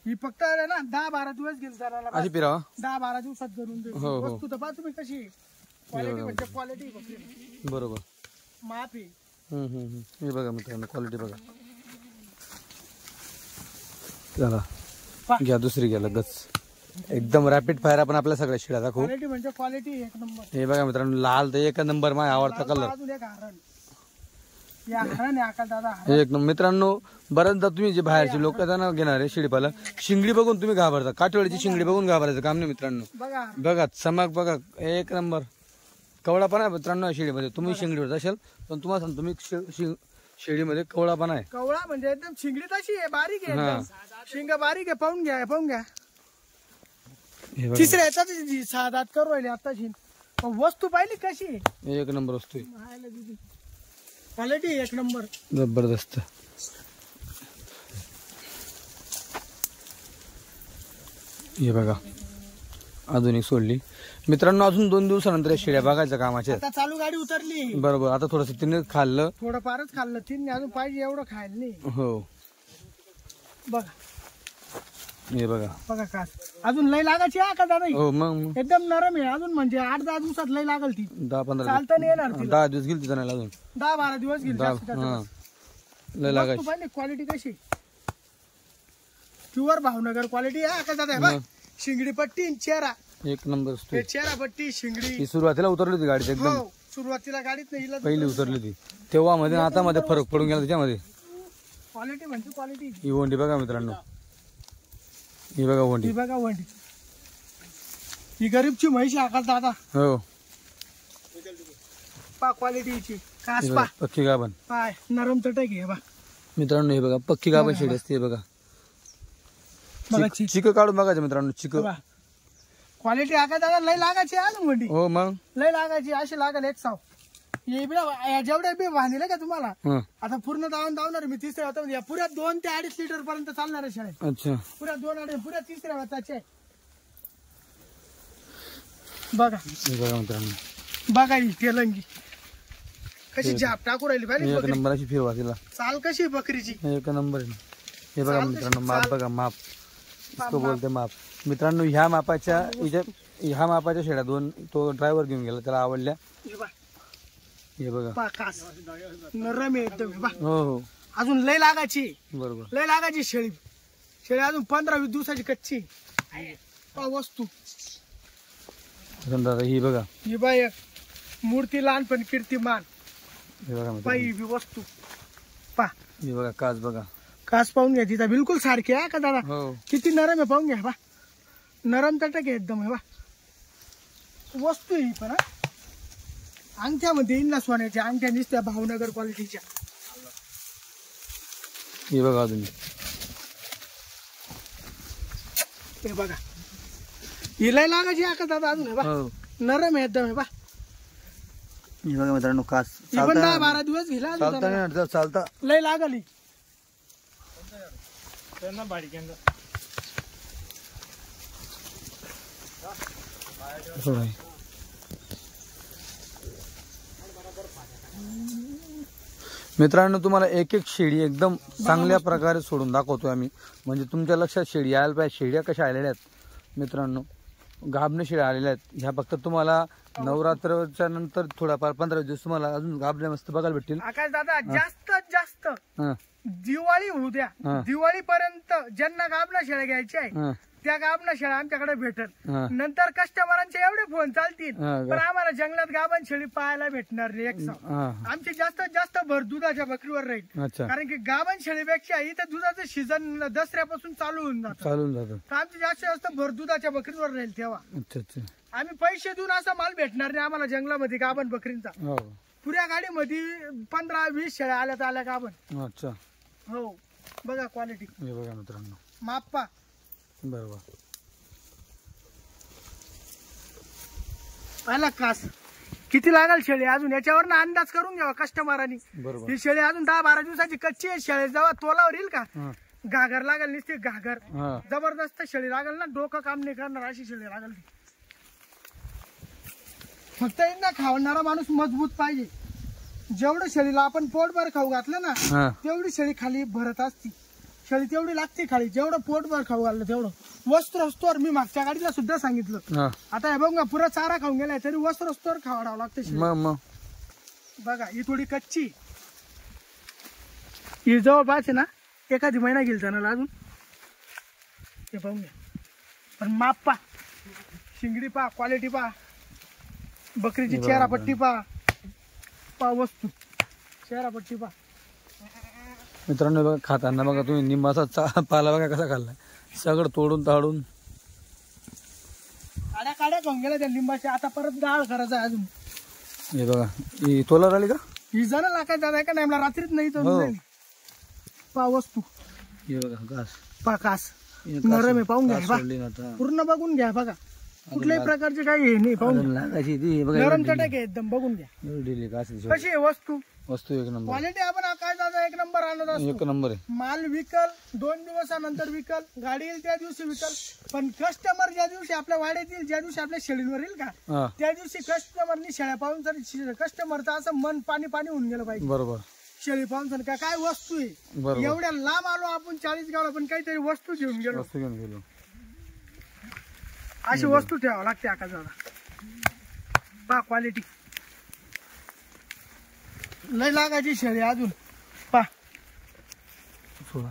ही फक्त आहे ना 10-12 दिवस घेईल जरा. अशी पिरावा. 10-12 दिवसात धरून देईल. हो, हो. वस्तू तर पहा तुम्ही कशी क्वालिटी म्हणजे क्वालिटी बरोबर. माप आहे. हे बघा मित्रांनो क्वालिटी बघा. चला घ्या दुसरी घ्या लगच. एकदम रॅपिड फायर आपण आपल्या सगळ्या शिळा दाखवू. क्वालिटी म्हणजे क्वालिटी 1 नंबर. हे बघा मित्रांनो लाल तर 1 नंबर माझा आवडता कलर. अजून एक हरण. या हरण आहे आकाश दादा. एक नंबर. मित्रांनो बऱ्याचदा तुम्ही जे बाहेरचे लोक ना घेणारे शिडीपाला शिंगडी बघून तुम्ही घाबरता. काठवडीची शिंगडी बघून घाबरायचं काम नाही मित्रांनो. बघा बघा चमक बघा 1 नंबर. कवळा पण आहे मित्रांनो शिडीमध्ये. तुम्ही शिंगडीवर असेल पण तुम्हाला सांगतो तुम्ही शेळीमध्ये कवळा पण आहे. कवळा म्हणजे एकदम शिंगडी तशी आहे बारीक आहे एकदम. शिंग बारीक आहे. पाहून घ्या पाहून घ्या. हे बघा 3ऱ्या याचाच 6 दात करू राहिले आताशी. वस्तू पाहिली कशी आहे? 1 नंबर असतोय. क्वालिटी 1 नंबर जबरदस्त. हे बघा अजून एक सोडली मित्रांनो. अजून 2 दिवसानंतर या शेळ्या बघायच्या कामाचे. आता चालू गाडी उतरली. बरोबर. आता थोडस तिने खाल्लं. थोडं फारच खाल्लं. 3 अजून पाहिजे एवढं खायला नाही. हो बघा हे बघा. बघा कास अजून लय लागायची का दादा. हो मग एकदम नरम आहे अजून. म्हणजे 8-10 दिवसात लय लागल ती. 10-15 चालता नाही येणार तिला. 10 दिवस गेली तिथं नाही अजून. 10-12 दिवस घेईल. हा लय लागायची. पाहिजे क्वालिटी कशी प्युअर भावनगर क्वालिटी आहे का दादा. बघ शिंगडी पट्टी चेहरा 1 नंबर असतोय. चेहरा पट्टी शिंगडी. ही सुरुवातीला उतरली होती गाडीत एकदम. हो सुरुवातीला गाडीत नाही हिला पहिली उतरली होती तेव्हा मध्ये आता मध्ये फरक पडून गेला त्याच्यामध्ये. क्वालिटी म्हणजे क्वालिटी. ही वंडी बघा मित्रांनो. ही बघा वंडी. ही बघा वंडी. ही गरीबची म्हैशी आकाश दादा. हो पा क्वालिटीची कास हे पा. बघा, पक्की गाभण पाय नरम तटक आहे बा. मित्रांनो. हे बघा पक्की गाभण शेळी असते. हे बघा बघा चिक काढून बघायचं मित्रांनो. चिक क्वालिटी आकाश दादा लय लागायची अजून वंडी. हो मग लय लागायची अशी लागल 1 साव. जेवढे बी बांधले का तुम्हाला हं. आता पूर्ण दावणार मी 3ऱ्या वेतामध्ये. पुऱ्या 2 ते 2.5 लिटर पर्यंत चालणार आहे शेळ्या. अच्छा पुऱ्या 2-2.5 पुऱ्या 3ऱ्या वेताचे. बघा हे बघा मित्रांनो. बघा ही तेलंगी कशी झाप टाकू राहिली पाहिजे. 1 बकरी. नंबर अशी फिरवा तिला. चाल कशी आहे बकरीची. 1 नंबर आहे. हे बघा मित्रांनो माप बघा माप. इसको बोलते माप. मित्रांनो ह्या मापाच्या शेळ्या 2 तो ड्रायव्हर घेऊन गेला त्याला आवडल्या. हे बघ. हे बघा पहा कास नरम आहे एकदम. हे बघ हो हो अजून लय लागायची. बरोबर. लय लागायची शेळी. शेळी अजून 15-20 दिवसाची कच्ची. पहा वस्तू. दादा ही बघा. ही बाई मूर्ती लहानपण कीर्तिमान. हे बघा बाई मित्रांनो. ही वस्तू पहा. हे बघा काच बघा. कास पाहून घ्या तिचा बिलकुल सारखी आहे का दादा. हो किती नरम आहे पाहून घ्या. बा नरम तटक आहे एकदम. हे बा वस्तू ही पण अंगठ्यामध्ये येईल ना सोन्याच्या अंगठ्या निसत्या भावनगर क्वालिटीच्या. हे बघा अजून. हे बघा हिला लागायची का दादा अजून. हे बा हो नरम आहे एकदम. हे बा हे बघा मित्रांनो काच. ही पण 10-12 दिवस घेला चालता नाही चालता. लय लागली. त्यांना बारीक्यांना मित्रांनो तुम्हाला एक एक शेळी एकदम चांगल्या प्रकारे सोडून दाखवतोय आम्ही, म्हणजे तुमच्या लक्षात शेळी यायला पाहिजे. शेळ्या कशा आलेल्या आहेत मित्रांनो, गाभणे शेळ्या आलेल्या आहेत. ह्या फक्त तुम्हाला नवरात्रच्या नंतर थोडाफार 15 दिवस तुम्हाला अजून गाभण्या मस्त बघायला भेटतील. आकाश दादा जास्तीत जास्त हा, दिवाळी होऊ द्या, हा. दिवाळीपर्यंत ज्यांना गाभणा शेळ्या घ्यायची आहे हा, त्या गाभणा शेळ्या आमच्याकडे भेटल. हा. नंतर कस्टमरांचे एवढे फोन चालतील हा, पण आम्हाला जंगलात गाभण शेळी पाहायला भेटणार नाही. एक सांग, हा. आमची जास्तीत जास्त भर दुधाच्या बकरीवर राहील. अच्छा, कारण की गाभण शेळीपेक्षा इथं दुधाचं सीझन दसऱ्यापासून चालू होऊन जातं. चालून जातं. तर आमची जास्तीत जास्त भर दुधाच्या बकरीवर राहील. तेव्हा अच्छा अच्छा. आम्ही पैसे देऊन असा माल भेटणार नाही आम्हाला जंगलामध्ये गाभण बकरींचा. हो, पुऱ्या गाडीमध्ये 15-20 शेळ्या आल्या गाभण. अच्छा. हो बघा क्वालिटी, हे बघा मित्रांनो, माप्पा. बरोबर. पाहिला कास किती लागल शेळी अजून, याच्यावर अंदाज करून घ्यावा कस्टमरांनी. बरोबर. ही शेळी अजून 10-12 दिवसाची कच्ची आहे. शेळी जेव्हा तोलावर येईल का हा, घागर लागल, नुसती घागर हा. जबरदस्त शेळी लागल ना, डोकं काम नाही करणार अशी शेळी लागल ती. फक्त एकदा खावणारा माणूस मजबूत पाहिजे. जेवढं शेळीला आपण पोटभर खाऊ घातलं ना हा. तेवढी शेळी खाली भरत असती. शेळी तेवढी लागते खाली, जेवढं पोटभर खाऊ घातलं तेवढं. वस्त्र असतोवर मी मागच्या गाडीला सुद्धा सांगितलं. हा. आता हे बघ पुरा चारा खाऊन गेलाय तरी वस्त्र असतोवर खावाडावं लागतं शेळी. मग बघा ही थोडी कच्ची, ही जवळपास आहे ना एखादी महिना गेली त्याला अजून. ते पाहून घ्या, पण माप पा, शिंगडी पा, क्वालिटी पा, बकरीची चेहरापट्टी पा वस्तू चेहरापट्टी पा. मित्रांनो बघा, खाताना बघा तुम्ही निंबाचा पाला बघा कसा खाल्लाय, सगळं तोडून ताडून. काड्या खाऊन गेल्या त्या लिंबाच्या. आता परत डाळ करायचा अजून. हे बघा, ही तोला राहिली का? ही जण लागायचा आहे का नाही, मला रात्रीच नाही तो हो. पा वस्तू हे बघा घास, पा कास हे नरम आहे, पाहून घ्या. घास बा सोडली ना आता. पूर्ण बघून घ्या. बघा कुठल्याही प्रकारचे काही हे नाही, पाहून घ्या. लागायची ती, हे बघा नरम चटक आहे एकदम, बघून घ्या दिली घास. कशी आहे वस्तू. वस्तू एक नंबर, क्वालिटी आपण काय दादा एक नंबर आणत असतो. एक नंबर आहे. माल विकल 2 दिवसानंतर विकल, गाडी येईल त्या दिवशी विकल. पण कस्टमर ज्या दिवशी आपल्या वाड्यात येईल, ज्या दिवशी आपल्या शेळीवर येईल का हा, त्या दिवशी कस्टमरनी शेळ्या पाहून जर कस्टमरचं असं मन पाणी होऊन गेलं पाहिजे. बरोबर. शेळी पाहून सर काय वस्तू आहे. बरोबर. एवढ्या लांब आलो आपण 40 गावला, पण काहीतरी वस्तू घेऊन गेलो. वस्तू घेऊन गेलो. अशी वस्तू ठेवावं लागते आकाशाला. पा क्वालिटी लय लागायची शेळी अजून. पा सोडा.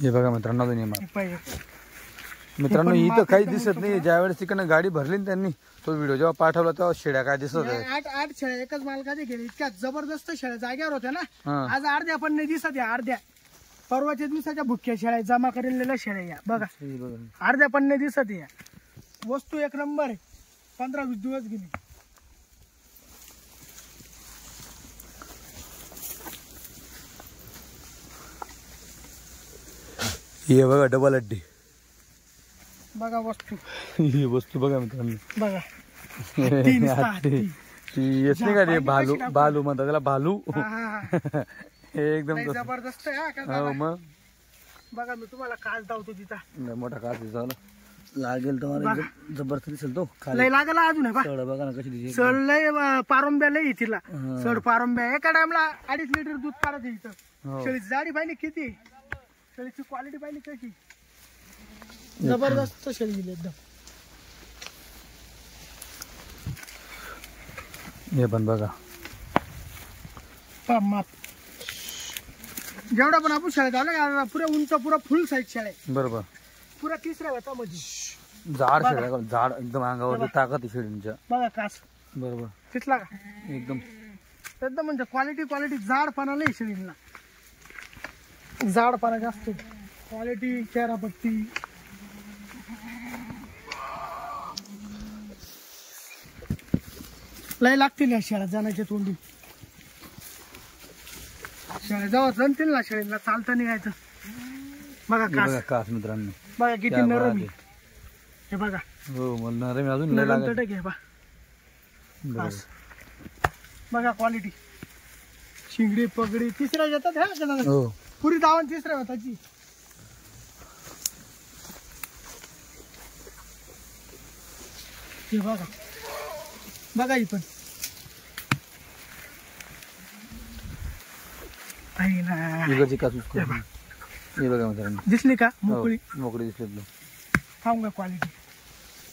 हे बघा मित्रांनो, पाहिजे. मित्रांनो इथं काही दिसत नाही. ज्यावेळेस तिकडनं गाडी भरली ना त्यांनी, तो व्हिडिओ जेव्हा पाठवला तेव्हा शेळ्या काय दिसत आहे. 8 शेळ्या एकच मालकाचे गेले. इतक्या जबरदस्त शेळ्या जाग्यावर होत्या ना. हा. आज अर्ध्या पण नाही दिसत आहे. अर्ध्या परवाच्या दिवसाच्या भुक्या शेळ्या जमा करेलेल्या शेळ्या या बघा, हे बघा. अर्ध्या पण नाही दिसत आहे. वस्तू एक नंबर आहे. 15-20 दिवस गेली. हे बघा डबल अड्डी. बघा वस्तू, ही वस्तू बघा मित्रांनो. बघा 3 सहा, ती येत नाही का ते भालू, भालू म्हणतात त्याला, भालू. हा, हा, हा. हे एकदम लय तसं. जबरदस्त आहे हा का हो दादा? मग बघा मी तुम्हाला काच धावतो तिचा. लय मोठा काच झाला लागेल तुम्हाला, एकदम जबरदस्त दिसेल तो खाली. लय लागला अजून आहे बा. सड बघा ना कशी दिसेल. सड लय पारंब्या लय तिला. हा. सड पारंब्या एका टाइमला 2.5 लिटर दूध काढत आहे इथं. हो. शेळीची जाडी पाहिली किती, शेळीची क्वालिटी पाहिली कशी, जबरदस्त शेळी दिली एकदम. हे पण बघा, माप जेवढा पण आपण शेळ्या झालं का पुऱ्या उंच, पुरा फुल साईज शेळ्या, बरोबर. पुरा 3ऱ्या वतामध्ये. झाड शेळ्या, झाड एकदम अंगावर ताकद आहे शेळींच्या. बघा कास बरोबर, तिथला का एकदम एकदम म्हणजे क्वालिटी जाडपणा लय शेळींना, जाडपणा जास्त, क्वालिटी चेहरापट्टी. लय लागतील या शेळ्या जाण्याच्या तोंडी. शेळ्या जेव्हा जमतील ना शेळीला चालता निघायचं. बघा हे बघा कास, कास मित्रांनो. बघा किती क्या नरम बात आहे. आहे. हे बघा हो मला नरम अजून लय नरम लागत. तटक आहे बा. बरोबर. कास बघा क्वालिटी, शिंगडी पगडी 3ऱ्या येतात हा का, हो पुरी दावण 3ऱ्या होताची. हे बघा बघा ही पण आहे ना. इकडची कासूस हे बघा मित्रांनो, दिसली का मोकळी मोकळी दिसली. खाऊन का क्वालिटी.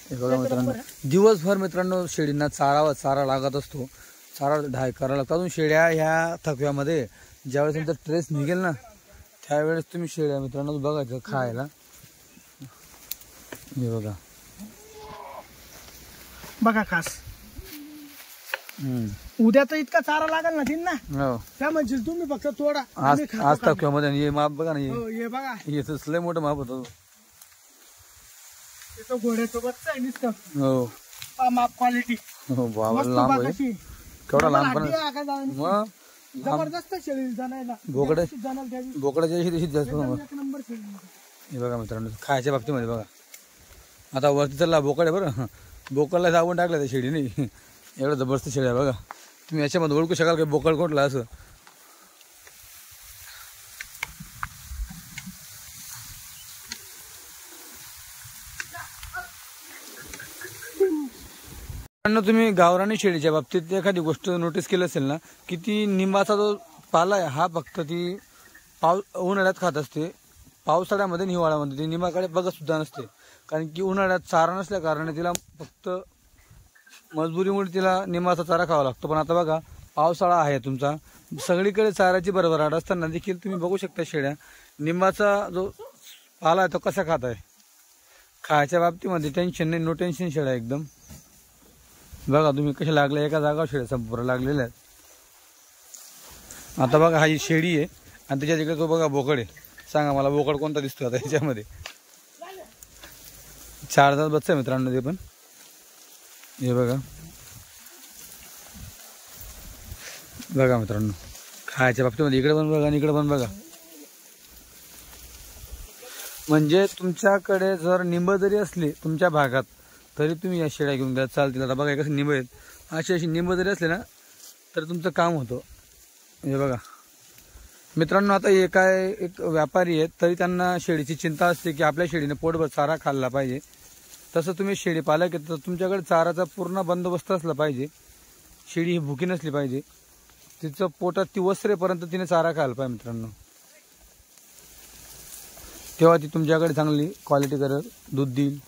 हे बघा मित्रांनो, दिवसभर मित्रांनो शेळींना चारा लागत असतो, चारा ढाय करायला लागतो. अजून शेळ्या ह्या थकव्यामध्ये ज्यावेळेस तुमचा ट्रेस निघेल ना त्यावेळेस तुम्ही शेळ्या मित्रांनो बघायचं खायला. हे बघा बघा खास. उद्या तर इतका चारा लागेल ना त्यांना, हो. त्या म्हणजे तुम्ही फक्त तोडा. आज आज थकव्यामध्ये हे माप बघा ना, हो, हे बघा हे लय मोठं माप होतं. तो घोड्याचं बच्चा आहे नुसतं. हो माप क्वालिटी हो बाबा, लांब आहे केवढा लहान पण मग जबरदस्त शेळी जाणायला. बोकडे जाणार त्या दिवशी बोकडाच्या दिवशी जास्त. एक नंबर शेळी. हे बघा मित्रांनो, खायच्या बाबतीमध्ये बघा. आता वरती चालला बोकड आहे बरं, बोकडला जाऊन टाकलं त्या शेळीने. एवढं जबरदस्त शेळी आहे बघा. तुम्ही याच्यामध्ये ओळखू शकाल की बोकड कोटला असं. तुम्ही गावरानी शेळीच्या बाबतीत एखादी गोष्ट नोटीस केली असेल ना, की ती निंबाचा जो पाला आहे हा फक्त ती उन्हाळ्यात खात असते. पावसाळ्यामध्ये हिवाळ्यामध्ये ती निंबाकडे बघत सुद्धा नसते, कारण की उन्हाळ्यात चारा नसल्या कारणाने तिला फक्त मजबुरीमुळे तिला निंबाचा चारा खावा लागतो. पण आता बघा पावसाळा आहे तुमचा, सगळीकडे चाऱ्याची भरभराट असताना देखील तुम्ही बघू शकता शेळ्या निंबाचा जो पाला आहे तो कसा खात आहे. खायच्या बाबतीमध्ये टेन्शन नाही, नो टेन्शन शेळ्या एकदम. बघा तुम्ही कशा लागल्या, एका जागावर शेळ्या संपूर्ण लागलेल्या आहेत. आता बघा हा ही शेळी आहे आणि त्याच्या तिकडे तो बघा बोकड आहे. सांगा मला बोकड कोणता दिसतो आता याच्यामध्ये. 4 दात बच्चा आहे मित्रांनो ते पण. हे बघा बघा मित्रांनो, खायच्या बाबतीमध्ये इकडे पण बघा आणि इकडे पण बघा. म्हणजे तुमच्याकडे जर निंब जरी असली तुमच्या भागात तरी तुम्ही या शेळ्या घेऊन द्या, चालतील. आता बघा कसं निंब आहेत, अशी निंब जरी असले ना तर तुमचं काम होतं. हे बघा मित्रांनो, आता हे काय एक व्यापारी आहेत तरी त्यांना शेळीची चिंता असते की आपल्या शेळीने पोटभर चारा खाल्ला पाहिजे. तसं तुम्ही शेळी पालक आहे तर तुमच्याकडे चाराचा पूर्ण बंदोबस्त असला पाहिजे. शेळी ही भुकी नसली पाहिजे, तिचं पोटात ती वसरेपर्यंत तिने चारा खायला पाहिजे मित्रांनो, तेव्हा ती तुमच्याकडे चांगली क्वालिटी करेल, दूध देईल.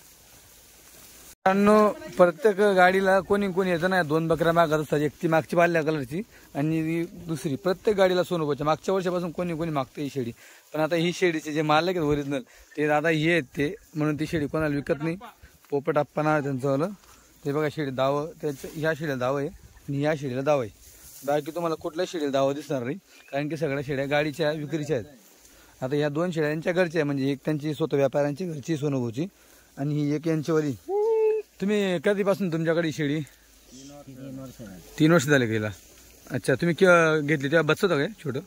मित्रांनो प्रत्येक गाडीला कोणी येतं ना, 2 बकऱ्या मागत असतात. एक ती मागची पाल्या कलरची आणि दुसरी. प्रत्येक गाडीला सोनोबाच्या मागच्या वर्षापासून कोणी मागतं ही शेळी. पण आता ही शेळीचे जे मालक आहेत ओरिजिनल ते दादा हे आहेत ते, म्हणून ती शेळी कोणाला विकत नाही. पोपट आप्पा नाव आहे त्यांचं. ते बघा शेळी दावं, त्याच्या ह्या शेळीला दावं आहे आणि ह्या शेळीला दावं आहे. बाकी तुम्हाला कुठल्याही शेळीला दावं दिसणार नाही, कारण की सगळ्या शेळ्या गाडीच्या विक्रीच्या आहेत. आता ह्या 2 शेळ्या यांच्या घरच्या आहे, म्हणजे एक त्यांची स्वतः व्यापाऱ्यांची घरची सोनोभाऊची आणि ही एक यांच्यावरी. तुम्ही कधीपासून तुमच्याकडे शेळी? 3 वर्ष झाले गेला. अच्छा, तुम्ही केव्हा घेतली तेव्हा बच्चा होता काय छोटं?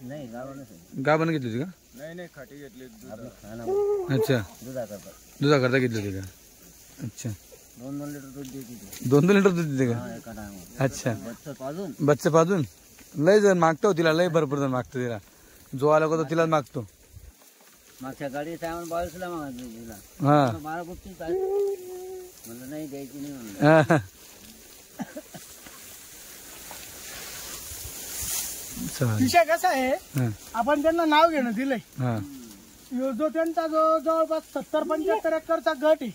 गाभण घेतली होती का? नाही खाटी घेतली. अच्छा, दुधाकरता घेतली होती का? अच्छा, 2 लिटर दूध देते का? अच्छा, बच्चा पाजून लय जण मागतो तिला, लय भरपूर जण मागतो तिला. जो आला का तो तिलाच मागतो. मागच्या गाडी सामान 22ला मागितलं. हा मला गुप्ती काय म्हणलं नाही द्यायची नाही म्हणलं. विषय कसा आहे, आपण त्यांना नाव घेणं दिलंय. जो त्यांचा जो जवळपास 70-75 एकरचा गट आहे,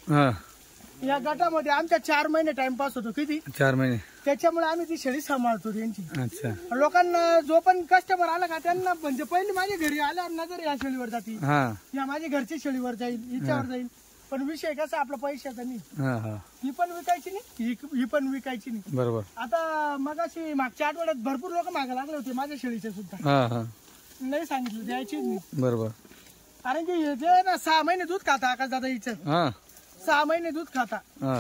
या गटामध्ये आमच्या 4 महिने टाइमपास होतो. किती? 4 महिने. त्याच्यामुळे आम्ही ती शेळी सांभाळतो त्यांची. अच्छा, लोकांना जो पण कस्टमर आला का त्यांना म्हणजे पहिली माझ्या घरी आल्या नजर या शेळीवर जाती, या माझ्या घरची शेळीवर जाईल, हिच्यावर जाईल. पण विषय कसा आपला पैशाचा नाही. ही पण विकायची नाही, ही पण विकायची नाही. बरोबर. आता मगाशी मागच्या आठवड्यात भरपूर लोक मागे लागले होते माझ्या शेळीचे सुद्धा. नाही सांगितलं द्यायचीच नाही. बरोबर. कारण की जे ना 6 महिने दूध खाता आकाश दादा हिचं. 6 महिने दूध खाता.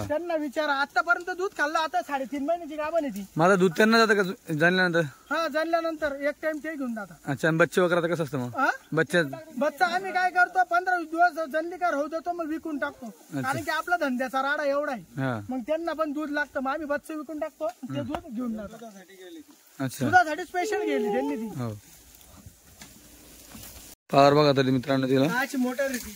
त्यांना विचारा, आतापर्यंत दूध खाल्लं, आता 3.5 महिन्याची गाभण आहे ती. माझं दूध त्यांना जातं का जाणल्यानंतर? हा, जाणल्यानंतर एक टाइम ते घेऊन जातात. अच्छा, बच्चे वगैरे कसं असतं मग? बच्चा आम्ही काय करतो, 15-20 दिवस जनली का होऊ देतो, मग विकून टाकतो. कारण की आपला धंद्याचा राडा एवढा आहे, मग त्यांना पण दूध लागतं. मग आम्ही बच्चे विकून टाकतो, ते दूध घेऊन जातात. अच्छा, दुधासाठी स्पेशल गेली त्यांनी ती. पावर बघा तरी मित्रांनो तिला. अशी मोटर आहे ती.